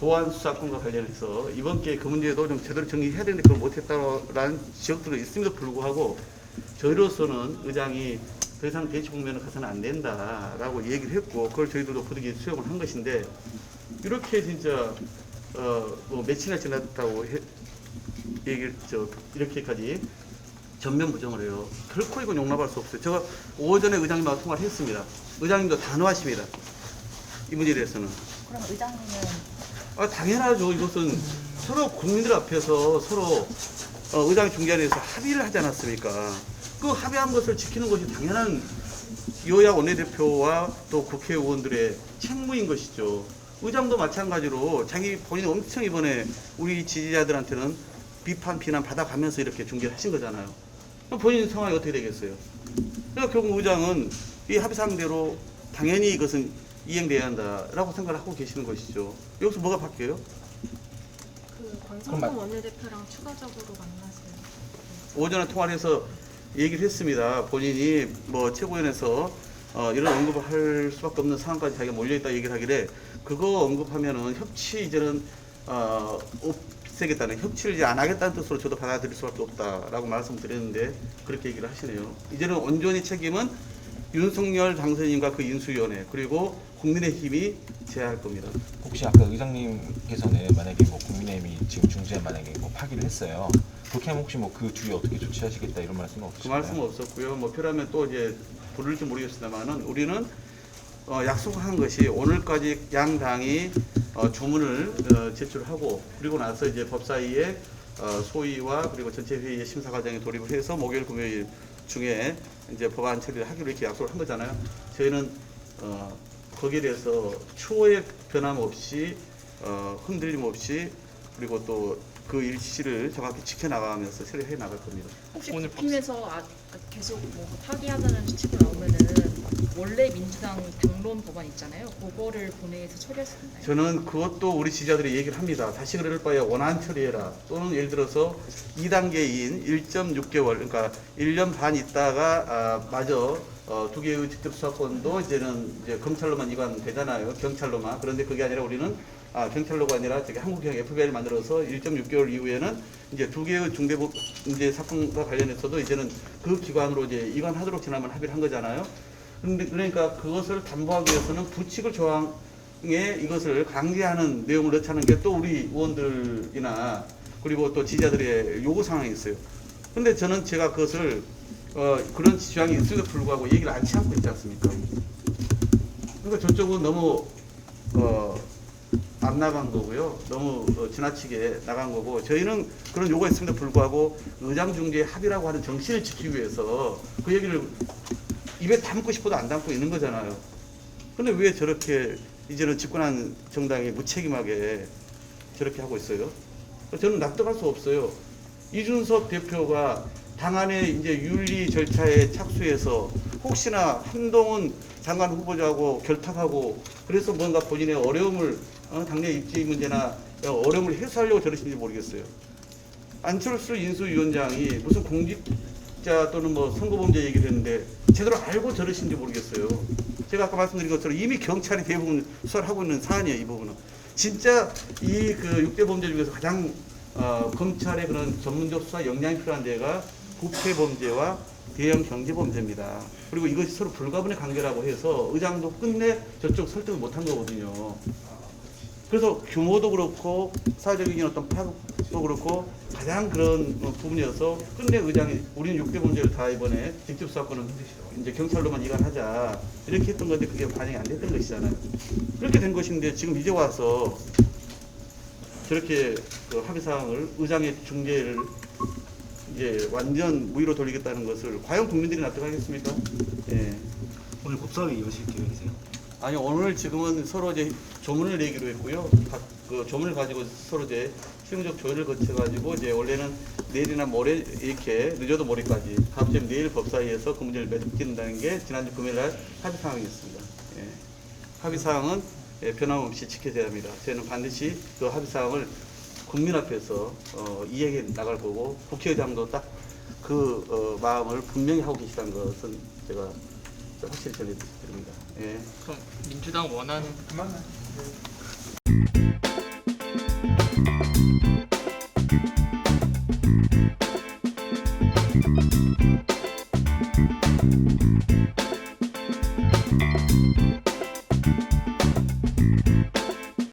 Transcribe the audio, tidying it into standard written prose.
보안 수사권과 관련해서 이번 기회에 그 문제도 좀 제대로 정리해야 되는데 그걸 못했다라는 지역들도 있음에도 불구하고 저희로서는 의장이 더 이상 대치 국면에 가서는 안 된다라고 얘기를 했고 그걸 저희들도 부득이 수용을 한 것인데 이렇게 진짜 뭐 며칠이나 지났다고 얘기를 이렇게까지 전면 부정을 해요. 결코 이건 용납할 수 없어요. 제가 오전에 의장님하고 통화를 했습니다. 의장님도 단호하십니다. 이 문제에 대해서는. 그럼 의장님은 당연하죠. 이것은 서로 국민들 앞에서 서로 의장 중재안에서 합의를 하지 않았습니까? 그 합의한 것을 지키는 것이 당연한 여야 원내대표와 또 국회의원들의 책무인 것이죠. 의장도 마찬가지로 자기 본인 엄청 이번에 우리 지지자들한테는 비판, 비난 받아가면서 이렇게 중재를 하신 거잖아요. 그럼 본인 상황이 어떻게 되겠어요? 그러니까 결국 의장은 이 합의사항대로 당연히 이것은 이행돼야 한다라고 생각을 하고 계시는 것이죠. 여기서 뭐가 바뀌어요? 그 권성동 원내대표랑 추가적으로 만나세요. 오전에 통화를 해서 얘기를 했습니다. 본인이 뭐 최고위원회에서 이런 언급을 할 수밖에 없는 상황까지 자기가 몰려있다 얘기를 하길래 그거 언급하면은 협치 이제는 없애겠다는 협치를 이제 안 하겠다는 뜻으로 저도 받아들일 수밖에 없다라고 말씀드렸는데 그렇게 얘기를 하시네요. 이제는 온전히 책임은 윤석열 당선인과 그 인수위원회 그리고 국민의힘이 제어할 겁니다. 혹시 아까 의장님께서는 만약에 뭐 국민의힘이 지금 중재안 만약에 뭐 파기를 했어요. 그렇게 하면 혹시 뭐 그 뒤에 어떻게 조치하시겠다 이런 말씀은 그 없으신가요? 말씀은 없었고요. 뭐 필요하면 또 이제 부를지 모르겠습니다만은 우리는 약속한 것이 오늘까지 양 당이 조문을 제출하고 그리고 나서 이제 법사위의 소위와 그리고 전체 회의의 심사 과정에 돌입을 해서 목요일 금요일 중에 이제 법안 처리를 하기로 이렇게 약속을 한 거잖아요. 저희는 거기에 대해서 추후의 변함 없이 흔들림 없이 그리고 또 그 일치를 정확히 지켜나가면서 처리해 나갈 겁니다. 혹시 국힘에서 계속 뭐 파기하자는 추측이 나오면은 원래 민주당 당론 법안 있잖아요. 그거를 본회의에서 처리할 수 있나요? 저는 그것도 우리 지지자들이 얘기를 합니다. 다시 그럴 바에 원안 처리해라. 또는 예를 들어서 2단계인 1.6개월, 그러니까 1년 반 있다가 마저 두 개의 직접 수사권도 이제는 이제 검찰로만 이관되잖아요. 경찰로만. 그런데 그게 아니라 우리는 경찰로가 아니라 저기 한국형 FBI를 만들어서 1.6개월 이후에는 이제 두 개의 중대범죄 사건과 관련해서도 이제는 그 기관으로 이제 이관하도록 지난번 합의를 한 거잖아요. 그러니까 그것을 담보하기 위해서는 부칙을 조항에 이것을 강제하는 내용을 넣자는 게 또 우리 의원들이나 그리고 또 지지자들의 요구 사항이 있어요. 근데 저는 제가 그것을 그런 조항이 있음에도 불구하고 얘기를 않지 않고 있지 않습니까? 그러니까 저쪽은 너무 안 나간 거고요. 너무 지나치게 나간 거고 저희는 그런 요구가 있음에도 불구하고 의장중재의 합의라고 하는 정신을 지키기 위해서 그 얘기를 입에 담고 싶어도 안 담고 있는 거잖아요. 근데 왜 저렇게 이제는 집권한 정당이 무책임하게 저렇게 하고 있어요? 저는 납득할 수 없어요. 이준석 대표가 당 안에 이제 윤리 절차에 착수해서 혹시나 한동훈 장관 후보자하고 결탁하고 그래서 뭔가 본인의 어려움을 당내 입지 문제나 어려움을 해소하려고 저러신지 모르겠어요. 안철수 인수위원장이 무슨 공직자 또는 뭐 선거범죄 얘기를 했는데 제대로 알고 저러신지 모르겠어요. 제가 아까 말씀드린 것처럼 이미 경찰이 대부분 수사를 하고 있는 사안이에요. 이 부분은 진짜 이 그 6대 범죄 중에서 가장 검찰의 그런 전문적 수사 역량이 필요한 데가 부패 범죄와 대형 경제 범죄입니다. 그리고 이것이 서로 불가분의 관계라고 해서 의장도 끝내 저쪽 설득을 못한 거거든요. 그래서 규모도 그렇고 사회적인 어떤 파급도 그렇고 가장 그런 부분이어서 끝내 의장이 우리는 6대 범죄를 다 이번에 직접 수사권은 이제 경찰로만 이관하자 이렇게 했던 건데 그게 반영이 안 됐던 것이잖아요. 그렇게 된 것인데 지금 이제 와서 저렇게 그 합의사항을 의장의 중재를 이제 완전 무위로 돌리겠다는 것을 과연 국민들이 납득하겠습니까? 예. 오늘 법사위 여실 계획이세요? 아니 오늘 지금은 서로 이제 조문을 내기로 했고요. 그 조문을 가지고 서로 이제 실무적 조율을 거쳐가지고 이제 원래는 내일이나 모레 이렇게 늦어도 모레까지 다음 주에 내일 법사위에서 그 문제를 맺긴다는 게 지난주 금요일날 합의 사항이었습니다. 예. 합의 사항은 변함없이 지켜져야 합니다. 저희는 반드시 그 합의 사항을 국민 앞에서 이야기해 나갈 거고 국회의장도 딱 그 마음을 분명히 하고 계시다는 것은 제가 확실히 전해드립니다. 예. 그럼 민주당 원하는 그만나.